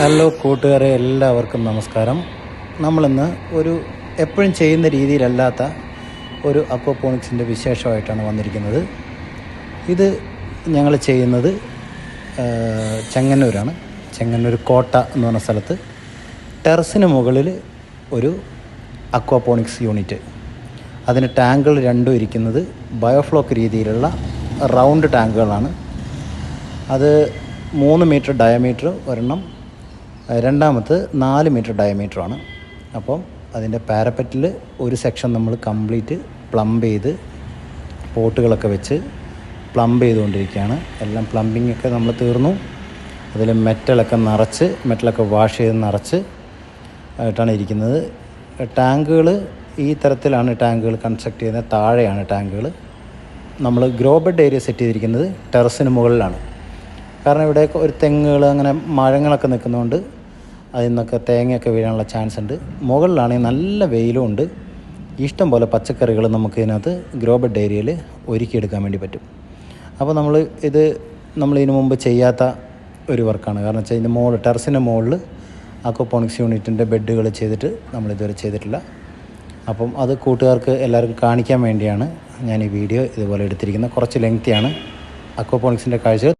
Hello കൂട്ടുകാരെ, എല്ലാവർക്കും നമസ്കാരം. നമ്മളിന്ന് ഒരു എപ്പോഴും ചെയ്യുന്ന രീതിയിലല്ലാത്ത ഒരു അക്വാപോണിക്സിൻ്റെ വിശേഷമായിട്ടാണ് വന്നിരിക്കുന്നത്. ഇത് ഞങ്ങൾ ചെയ്യുന്നത് ചെങ്ങന്നൂരാണ്. ചെങ്ങന്നൂർ കോട്ട എന്ന് പറഞ്ഞ സ്ഥലത്ത് ടെറസിന് മുകളിൽ ഒരു അക്വാപോണിക്സ് യൂണിറ്റ്. അതിന് ടാങ്കുകൾ രണ്ടും ഇരിക്കുന്നത് ബയോഫ്ലോക്ക് രീതിയിലുള്ള റൗണ്ട് ടാങ്കുകളാണ്. അത് 3 മീറ്റർ ഡയമീറ്റർ ഒരെണ്ണം, രണ്ടാമത് 4 മീറ്റർ ഡയമീറ്ററാണ്. അപ്പം അതിൻ്റെ പാരപ്പറ്റിൽ ഒരു സെക്ഷൻ നമ്മൾ കംപ്ലീറ്റ് പ്ലംബ് ചെയ്ത് പോട്ടുകളൊക്കെ വെച്ച് പ്ലംബ് ചെയ്തുകൊണ്ടിരിക്കുകയാണ്. എല്ലാം പ്ലംബിങ്ങൊക്കെ നമ്മൾ തീർന്നു. അതിൽ മെറ്റലൊക്കെ വാഷ് ചെയ്ത് നിറച്ച് ആയിട്ടാണ് ഇരിക്കുന്നത്. ടാങ്കുകൾ ഈ തരത്തിലാണ് ടാങ്കുകൾ കൺസ്ട്രക്ട് ചെയ്യുന്നത്. താഴെയാണ് ടാങ്കുകൾ. നമ്മൾ ഗ്രോ ബെഡ് ഏരിയ സെറ്റ് ചെയ്തിരിക്കുന്നത് ടെറസിന് മുകളിലാണ്. കാരണം ഇവിടെ ഒരു തെങ്ങുകൾ അങ്ങനെ മരങ്ങളൊക്കെ നിൽക്കുന്നതുകൊണ്ട് അതിൽ നിന്നൊക്കെ തേങ്ങയൊക്കെ വീഴാനുള്ള ചാൻസ് ഉണ്ട്. മുകളിലാണെങ്കിൽ നല്ല വെയിലും ഉണ്ട്. ഇഷ്ടം പോലെ പച്ചക്കറികൾ നമുക്ക് ഇതിനകത്ത് ഗ്രോ ബെഡ് ഏരിയയിൽ ഒരുക്കിയെടുക്കാൻ വേണ്ടി പറ്റും. അപ്പോൾ നമ്മൾ ഇതിനു മുമ്പ് ചെയ്യാത്ത ഒരു വർക്കാണ്. കാരണം വെച്ചാൽ ഇതിൻ്റെ ടെറസിൻ്റെ മുകളിൽ അക്വാപോണിക്സ് യൂണിറ്റിൻ്റെ ബെഡുകൾ ചെയ്തിട്ട് നമ്മളിതുവരെ ചെയ്തിട്ടില്ല. അപ്പം അത് കൂട്ടുകാർക്ക് എല്ലാവർക്കും കാണിക്കാൻ വേണ്ടിയാണ് ഞാൻ ഈ വീഡിയോ ഇതുപോലെ എടുത്തിരിക്കുന്നത്. കുറച്ച് ലെങ്തിയാണ്. അക്വാപോണിക്സിൻ്റെ കാഴ്ച